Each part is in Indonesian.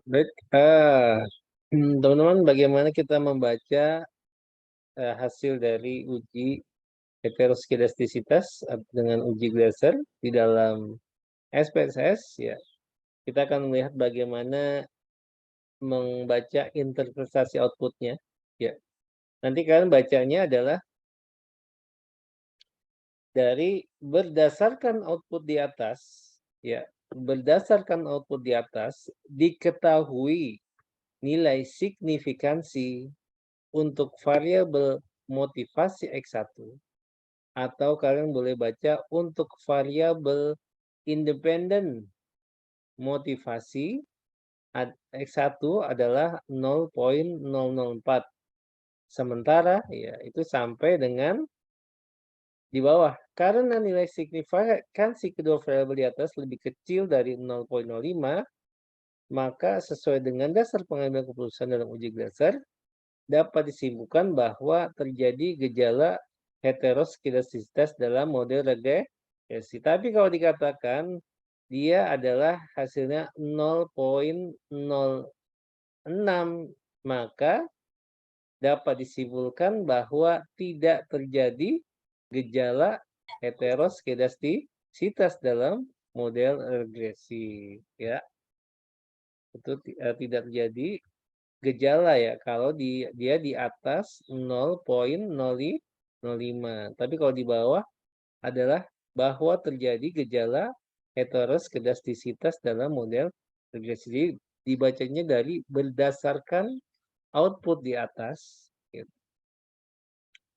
Baik, teman-teman, bagaimana kita membaca hasil dari uji heteroskedastisitas dengan uji Glasser di dalam SPSS? Ya, kita akan melihat bagaimana membaca interpretasi outputnya. Ya, nanti kalian bacanya adalah dari berdasarkan output di atas. Ya, berdasarkan output di atas diketahui nilai signifikansi untuk variabel motivasi X1, atau kalian boleh baca untuk variabel independen motivasi X1 adalah 0,004. Sementara ya itu sampai dengan di bawah. Karena nilai signifikansi kedua variabel di atas lebih kecil dari 0,05, maka sesuai dengan dasar pengambilan keputusan dalam uji Glasser, dapat disimpulkan bahwa terjadi gejala heteroskedastisitas dalam model regresi. Tapi kalau dikatakan dia adalah hasilnya 0,06, maka dapat disimpulkan bahwa tidak terjadi gejala heteroskedastisitas dalam model regresi. Ya, itu tidak terjadi gejala ya kalau dia di atas 0,05. Tapi kalau di bawah adalah bahwa terjadi gejala heteroskedastisitas dalam model regresi. Jadi dibacanya dari berdasarkan output di atas. Gitu.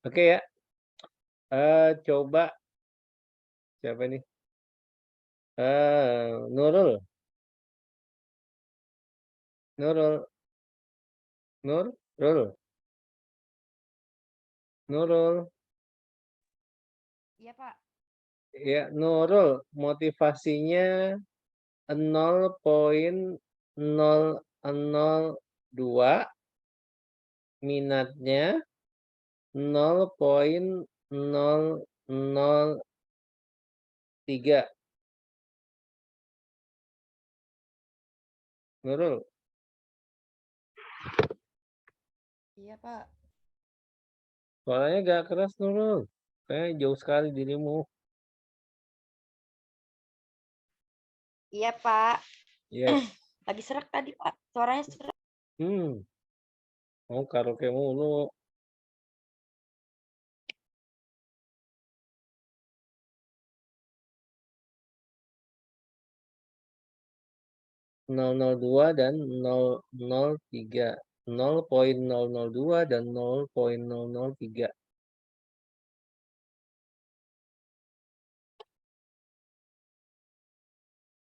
Oke ya. Coba siapa nih? Nurul. Nurul. Nurul. Nurul. Iya, Pak. Ya, Nurul, motivasinya 0,002, minatnya 0,003. Nurul, Iya, Pak. suaranya gak keras, Nurul. Kayaknya jauh sekali dirimu. Iya, Pak. Yes. Lagi serak tadi, Pak. Suaranya serak. Mau karaoke mulu. Nol nol dua dan 003. 0,002 dan 0,003.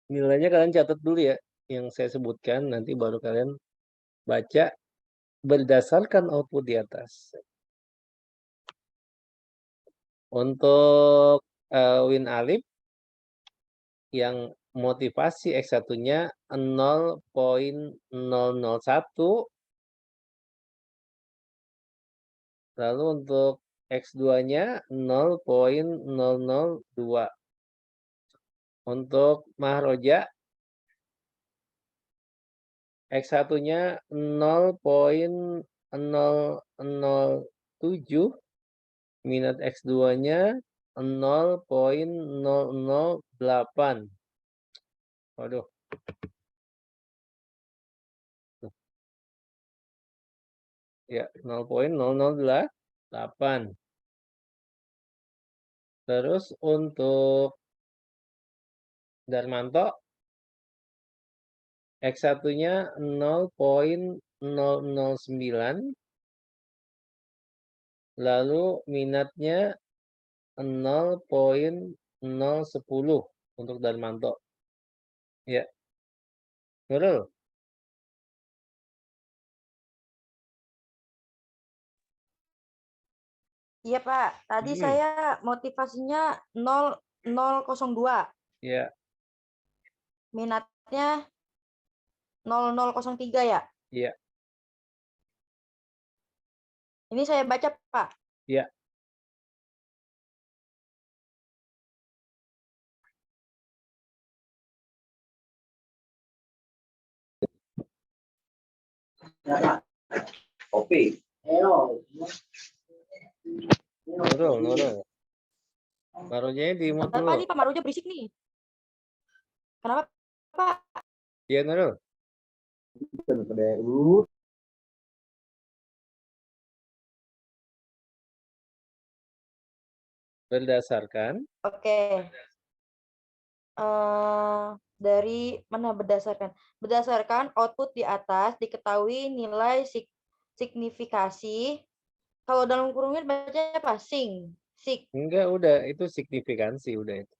Nilainya kalian catat dulu ya, yang saya sebutkan, nanti baru kalian baca berdasarkan output di atas. Untuk Win Alif yang motivasi X1-nya 0,001, lalu untuk X2-nya 0,002. Untuk Mahroja X1-nya 0,007, minat X2-nya 0,008. Waduh. Ya, 0,008. Terus untuk Darmanto X1-nya 0,009, lalu minatnya 0,010 untuk Darmanto. Ya, Nurul. Iya, Pak. Tadi saya motivasinya 0,002. Ya, Minatnya 0,003 ya. ya, Ini saya baca, Pak. ya. Kopi. Nurul. Maroja di mute Kenapa dulu. nih Pak Maruja berisik nih? Kenapa Pak? Iya, Nurul. Berdasarkan Oke. Dari mana berdasarkan? Berdasarkan output di atas diketahui nilai signifikasi. Kalau dalam kurungnya bacanya apa? Sig. enggak, udah itu signifikansi udah itu.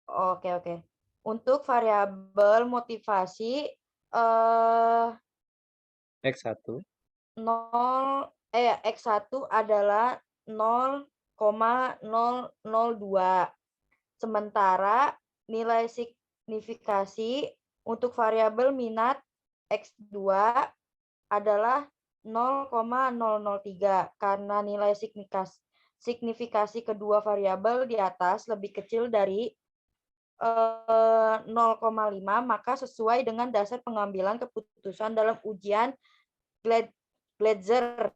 Oke. Untuk variabel motivasi X1 X1 adalah 0,002. Sementara nilai signifikasi untuk variabel minat X2 adalah 0,003 karena nilai signifikasi kedua variabel di atas lebih kecil dari 0,5, maka sesuai dengan dasar pengambilan keputusan dalam ujian Gletser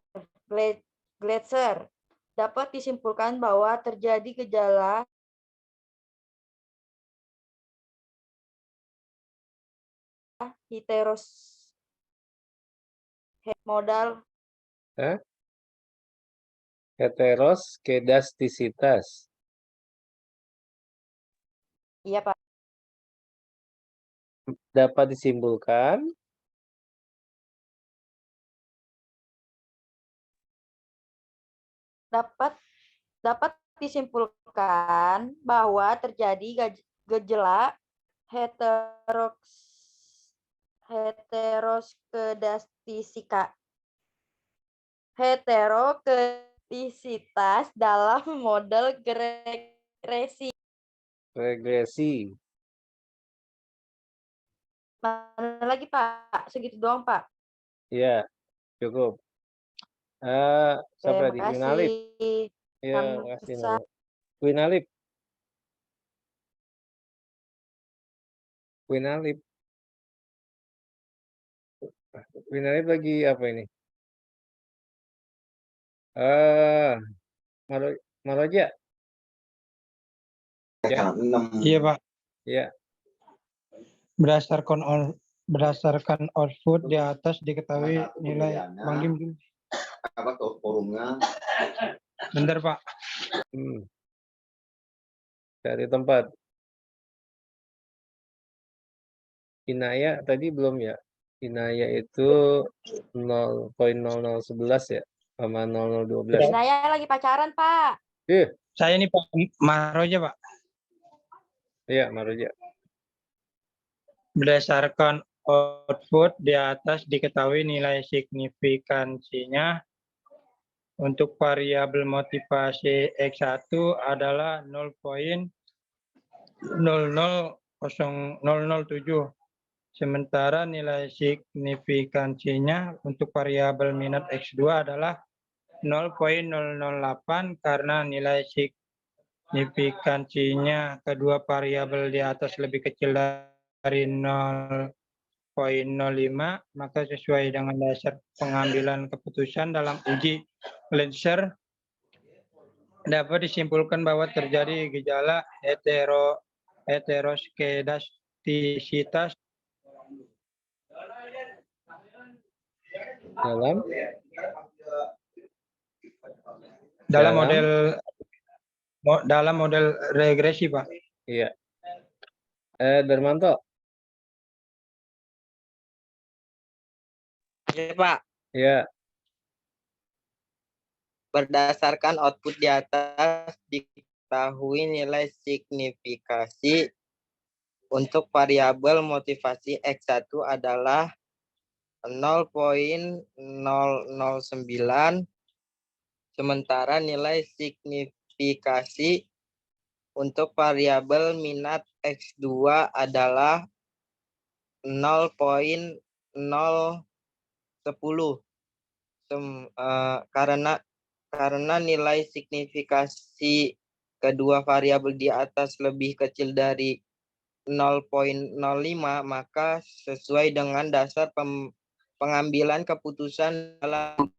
dapat disimpulkan bahwa terjadi gejala modal heteroskedastisitas. Iya, Pak. Dapat disimpulkan dapat disimpulkan bahwa terjadi gejala heterokedastisitas dalam model regresi. Mana lagi, Pak? Segitu doang, Pak. Iya, cukup. Siapa tadi? Winalip. Iya, makasih Nurul. Winalip lagi apa ini? Maroja. Ya. Iya, Pak. Ya. Berdasarkan output di atas diketahui nilai Bang Lim. Apa tuh forumnya? Bentar, Pak. Cari tempat. Inaya tadi belum ya? Inaya itu 0,0011 ya? Sama 0012. Inaya lagi pacaran, Pak. Saya ini Pak Maroja, Pak. Iya, Maroja. Berdasarkan output di atas diketahui nilai signifikansinya untuk variabel motivasi X1 adalah 0,00007. Sementara nilai signifikansinya untuk variabel minat X2 adalah 0,008 karena nilai signifikansinya kedua variabel di atas lebih kecil dari 0,05, maka sesuai dengan dasar pengambilan keputusan dalam uji Gletser dapat disimpulkan bahwa terjadi gejala heteroskedastisitas dalam model regresi, Pak. Iya. Darmanto. Iya, Pak. Iya. Berdasarkan output di atas diketahui nilai signifikasi untuk variabel motivasi X1 adalah 0,009, sementara nilai signifikasi untuk variabel minat X2 adalah 0,010. Karena nilai signifikasi kedua variabel di atas lebih kecil dari 0,05, maka sesuai dengan dasar pengambilan keputusan dalam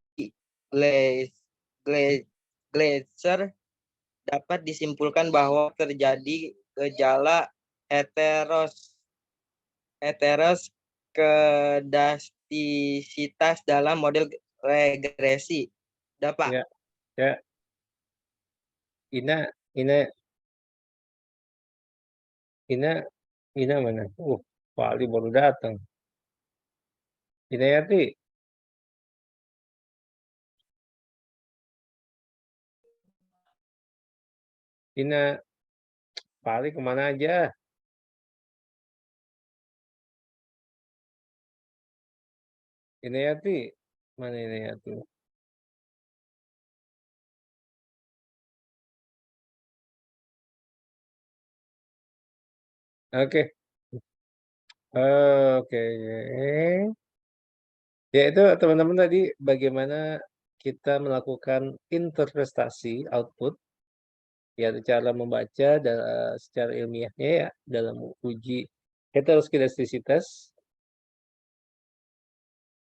Gleiser dapat disimpulkan bahwa terjadi gejala heteroskedastisitas dalam model regresi. Dapat. Ya, ya. Ina mana? Pak Ali baru datang. Inayati. Ina, Pak Ali kemana aja? Inayati, mana Inayati? Oke. Oke. Ya itu teman-teman tadi bagaimana kita melakukan interpretasi output ya cara membaca secara ilmiahnya ya dalam uji heteroskedastisitas.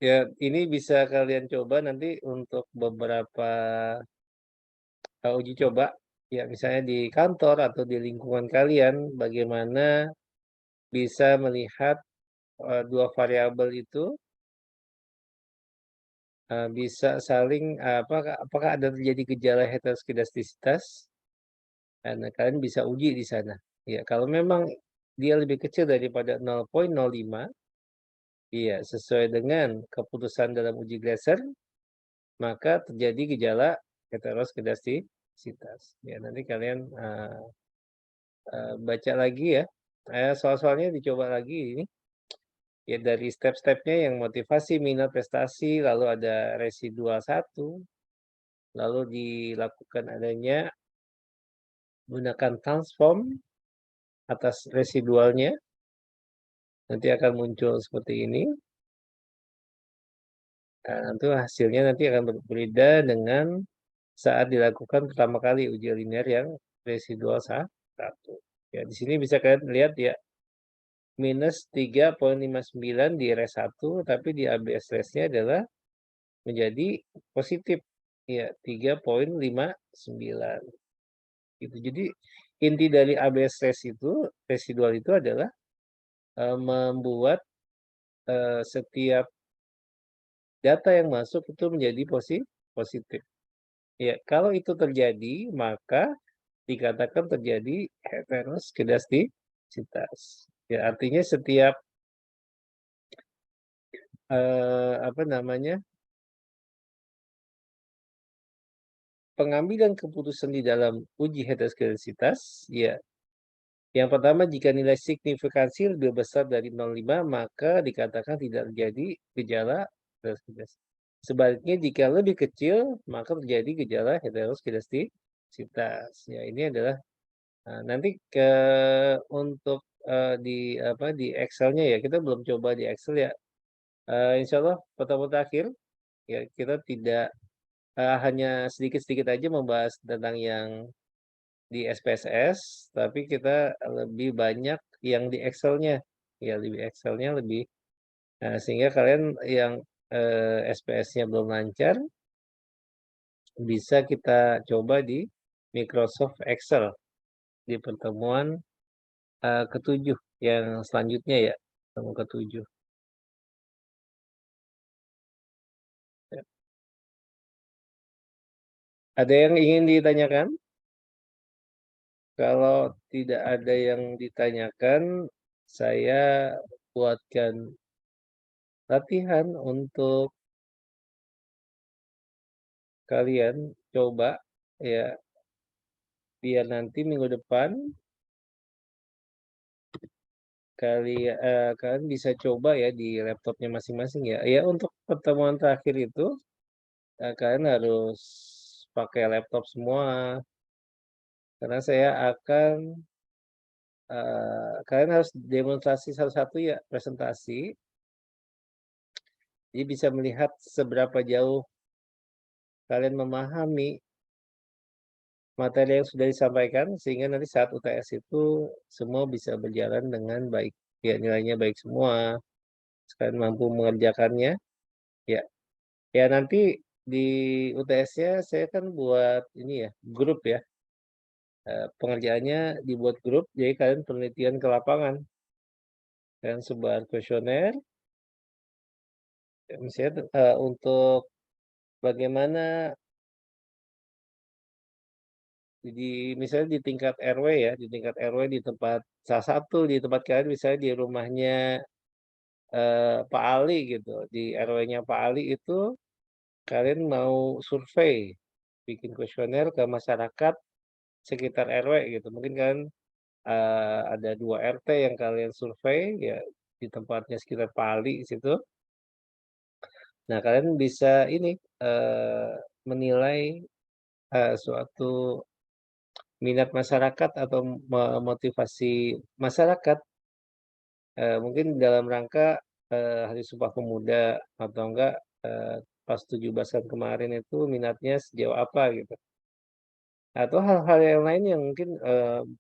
Ya ini bisa kalian coba nanti untuk beberapa uji coba ya misalnya di kantor atau di lingkungan kalian bagaimana bisa melihat dua variabel itu bisa saling apakah ada terjadi gejala heteroskedastisitas. Nah, kalian bisa uji di sana. Ya, kalau memang dia lebih kecil daripada 0,05, iya, sesuai dengan keputusan dalam uji Gleiser, maka terjadi gejala heteroskedastisitas. Ya, nanti kalian baca lagi ya. Soal-soalnya dicoba lagi ini. Ya, dari step-stepnya yang motivasi, minat, prestasi, lalu ada residual 1, lalu dilakukan adanya gunakan transform atas residualnya. Nanti akan muncul seperti ini. Nah, tentu hasilnya nanti akan berbeda dengan saat dilakukan pertama kali uji linear yang residual 1. Ya, di sini bisa kalian lihat ya, minus 3,59 di res 1, tapi di ABS resnya adalah menjadi positif. Ya, 3,59. Gitu. Jadi inti dari ABS res itu, residual itu adalah membuat setiap data yang masuk itu menjadi positif. Ya, kalau itu terjadi, maka dikatakan terjadi heteroskedastisitas. Ya, artinya setiap pengambilan keputusan di dalam uji heteroskedastisitas, ya. Yang pertama, jika nilai signifikansi lebih besar dari 0,5, maka dikatakan tidak terjadi gejala heteroskedastisitas. Sebaliknya, jika lebih kecil, maka terjadi gejala heteroskedastisitas. Ya, ini adalah nanti untuk di Excel-nya ya, kita belum coba di Excel ya. Insya Allah pertemuan terakhir ya kita tidak hanya sedikit-sedikit aja membahas tentang yang di SPSS, tapi kita lebih banyak yang di Excel-nya. Ya, lebih Excel-nya lebih. Sehingga kalian yang SPS-nya belum lancar, bisa kita coba di Microsoft Excel di pertemuan ke-7 yang selanjutnya ya, pertemuan ke-7. Ya. Ada yang ingin ditanyakan? Kalau tidak ada yang ditanyakan, saya buatkan latihan untuk kalian coba ya biar nanti minggu depan kalian bisa coba ya di laptopnya masing-masing ya. Ya untuk pertemuan terakhir itu kalian harus pakai laptop semua karena saya akan kalian harus demonstrasi satu-satu ya presentasi. Jadi bisa melihat seberapa jauh kalian memahami materi yang sudah disampaikan sehingga nanti saat UTS itu semua bisa berjalan dengan baik. Ya nilainya baik semua. Kalian mampu mengerjakannya Ya nanti di UTS-nya saya kan buat ini ya, grup ya. Pengerjaannya dibuat grup, jadi kalian penelitian ke lapangan. Kalian sebar kuesioner, misalnya untuk bagaimana misalnya di tingkat RW ya, di tingkat RW di tempat salah satu di tempat kalian misalnya di rumahnya Pak Ali gitu, di RW-nya Pak Ali itu kalian mau survei, bikin kuesioner ke masyarakat sekitar RW gitu. Mungkin kan ada 2 RT yang kalian survei ya di tempatnya sekitar Pak Ali situ. Nah, kalian bisa ini menilai suatu minat masyarakat atau memotivasi masyarakat mungkin dalam rangka Hari Sumpah Pemuda atau enggak pas 17-an kemarin itu minatnya sejauh apa gitu. Atau hal-hal yang lain yang mungkin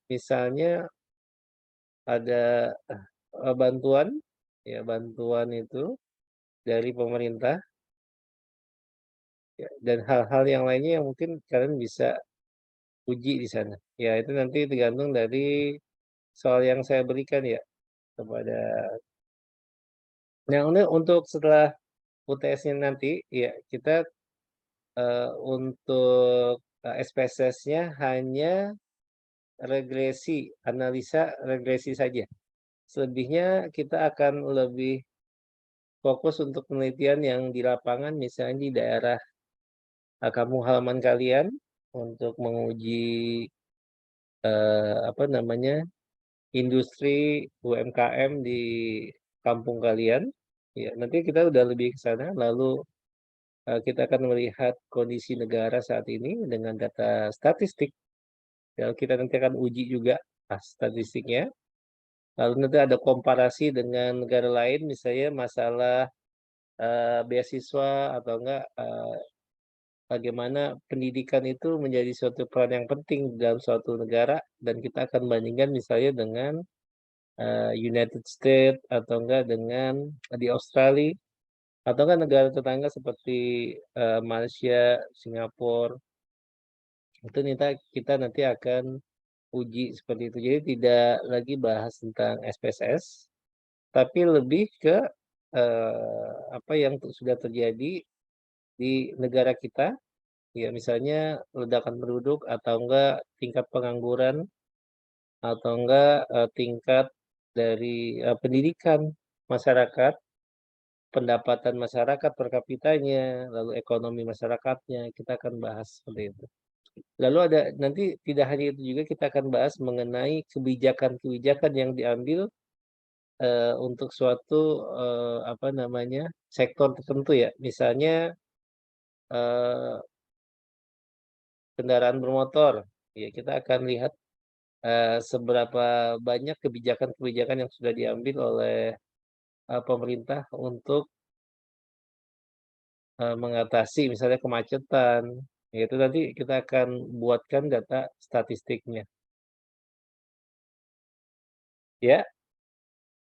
misalnya ada bantuan ya bantuan itu dari pemerintah ya, dan hal-hal yang lainnya yang mungkin kalian bisa uji di sana. Ya itu nanti tergantung dari soal yang saya berikan ya kepada. Nah, untuk setelah UTS-nya nanti ya kita untuk SPSS-nya hanya regresi, analisa regresi saja. Selebihnya kita akan lebih fokus untuk penelitian yang di lapangan, misalnya di daerah kampung halaman kalian, untuk menguji apa namanya industri UMKM di kampung kalian. Ya, nanti kita udah lebih ke sana, lalu kita akan melihat kondisi negara saat ini dengan data statistik. Ya, kita nanti akan uji juga statistiknya. Lalu nanti ada komparasi dengan negara lain, misalnya masalah beasiswa atau enggak bagaimana pendidikan itu menjadi suatu peran yang penting dalam suatu negara dan kita akan bandingkan misalnya dengan United States atau enggak dengan di Australia atau enggak negara tetangga seperti Malaysia, Singapura. Itu kita nanti akan uji seperti itu. Jadi tidak lagi bahas tentang SPSS, tapi lebih ke apa yang sudah terjadi di negara kita, ya misalnya ledakan penduduk atau enggak tingkat pengangguran atau enggak tingkat dari pendidikan masyarakat, pendapatan masyarakat per kapitanya, lalu ekonomi masyarakatnya, kita akan bahas seperti itu. Lalu ada nanti tidak hanya itu juga kita akan bahas mengenai kebijakan-kebijakan yang diambil untuk suatu apa namanya sektor tertentu ya, misalnya kendaraan bermotor, ya kita akan lihat seberapa banyak kebijakan-kebijakan yang sudah diambil oleh pemerintah untuk mengatasi misalnya kemacetan. Ya, itu nanti kita akan buatkan data statistiknya. Ya,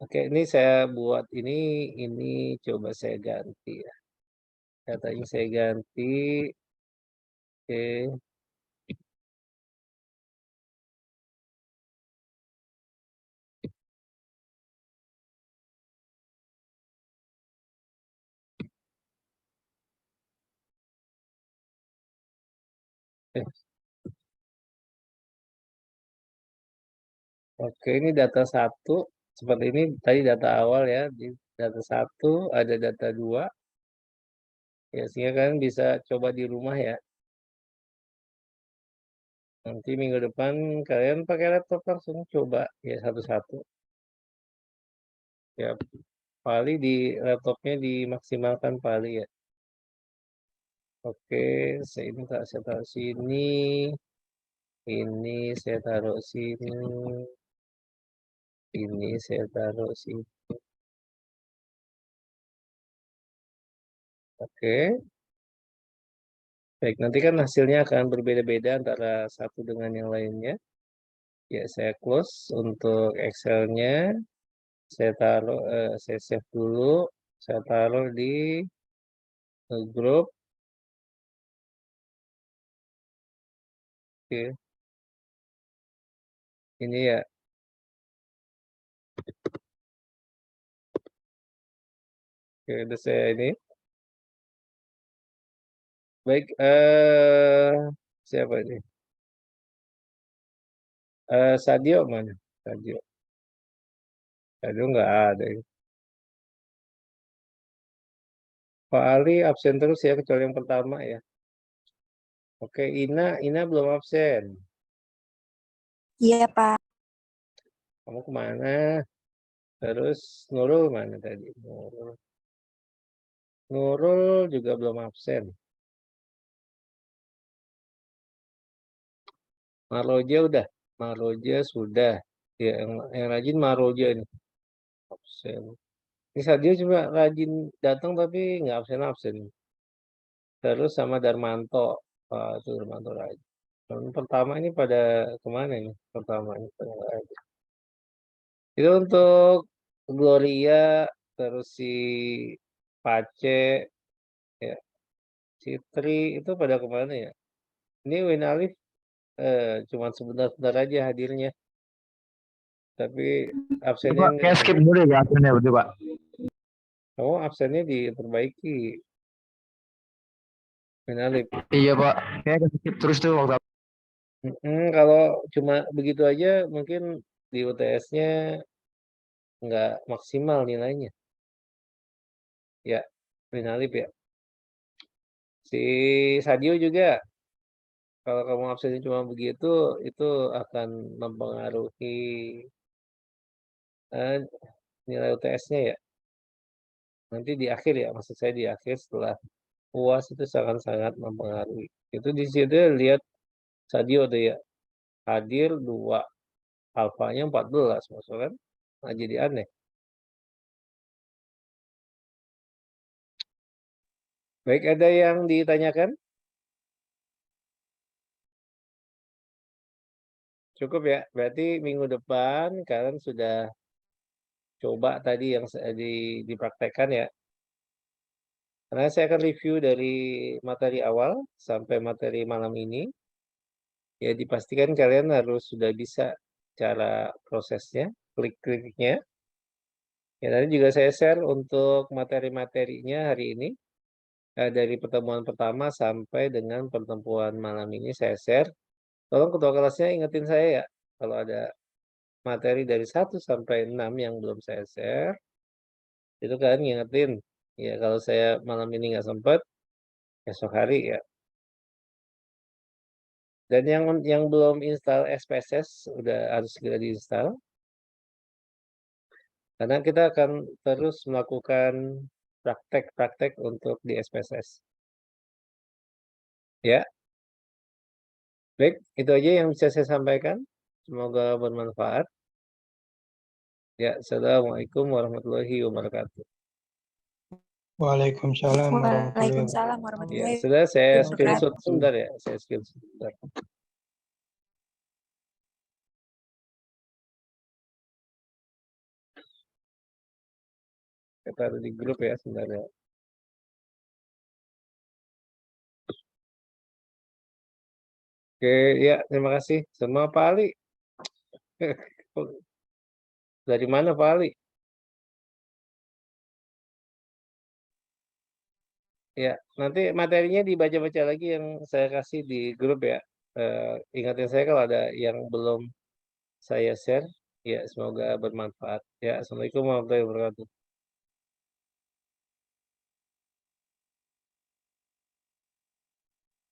oke ini saya buat ini coba saya ganti ya. Datanya saya ganti. Oke. Eh, Oke, ini data 1. Seperti ini tadi data awal ya. Di data 1 ada data 2. Ya, sehingga kalian bisa coba di rumah ya. Nanti minggu depan kalian pakai laptop langsung coba ya satu-satu. Ya, paling di laptopnya dimaksimalkan paling ya. Oke, ini saya taruh sini. Ini saya taruh sini. Ini saya taruh sini. Oke. Baik, nanti kan hasilnya akan berbeda-beda antara satu dengan yang lainnya. Ya, saya close untuk Excel-nya. Saya taruh, saya save dulu. Saya taruh di grup. Oke. Ini ya. Oke, udah saya ini. Baik, siapa ini? Sadio mana? Sadio. Sadio nggak ada. Pak Ali absen terus ya, kecuali yang pertama ya. Oke, Ina belum absen. Iya, Pak. Kamu kemana? Terus Nurul mana tadi? Nurul juga belum absen. Maroja udah. Maroja sudah. Ya, yang rajin Maroja ini. Absen. Ini Sadio juga rajin datang tapi nggak absen-absen. Terus sama Darmanto. Itu Darmanto rajin. Yang pertama ini pada kemana ini? Pertama ini pada nggak ada. Itu untuk Gloria, terus si Pace, ya, Citri itu pada kemana ya? Ini Win Alif cuma sebentar-sebentar aja hadirnya. Tapi absennya Pak, kayak skip dulu ya absennya betul Pak. oh absennya diperbaiki. Win Alif. Iya Pak, kayak skip terus tuh waktu. Kalau cuma begitu aja mungkin di UTS-nya nggak maksimal nilainya. Ya, Win Alif ya. Si Sadio juga. Kalau kamu absennya cuma begitu, itu akan mempengaruhi nilai UTS-nya ya. Nanti di akhir ya, maksud saya di akhir setelah UAS itu sangat-sangat mempengaruhi. Itu di situ lihat Sadio tuh ya, hadir 2, alfanya 14, maksudnya kan? Nah, jadi aneh. Baik, ada yang ditanyakan? Cukup ya, berarti minggu depan kalian sudah coba tadi yang dipraktekkan ya. Karena saya akan review dari materi awal sampai materi malam ini. Ya dipastikan kalian harus sudah bisa cara prosesnya, klik-kliknya. Ya nanti juga saya share untuk materi-materinya hari ini. Dari pertemuan pertama sampai dengan pertemuan malam ini saya share. Tolong ketua kelasnya ingetin saya ya. Kalau ada materi dari 1 sampai 6 yang belum saya share. Itu kalian ngingetin. Ya kalau saya malam ini nggak sempat, esok hari ya. Dan yang belum install SPSS udah harus segera diinstal. Karena kita akan terus melakukan praktek-praktek untuk di SPSS. Ya. Baik, itu aja yang bisa saya sampaikan. Semoga bermanfaat. Ya, assalamualaikum warahmatullahi wabarakatuh. Waalaikumsalam warahmatullahi wabarakatuh. Waalaikumsalam Ya, warahmatullahi sudah saya wabarakatuh. screenshot sebentar ya, saya screenshot sebentar. Saya taruh di grup ya sebentar ya. Oke, ya terima kasih. Semua Pak Ali. Dari mana Pak Ali? Ya, nanti materinya dibaca-baca lagi yang saya kasih di grup ya. Ingatin saya kalau ada yang belum saya share. Ya, semoga bermanfaat. Ya, assalamualaikum warahmatullahi wabarakatuh.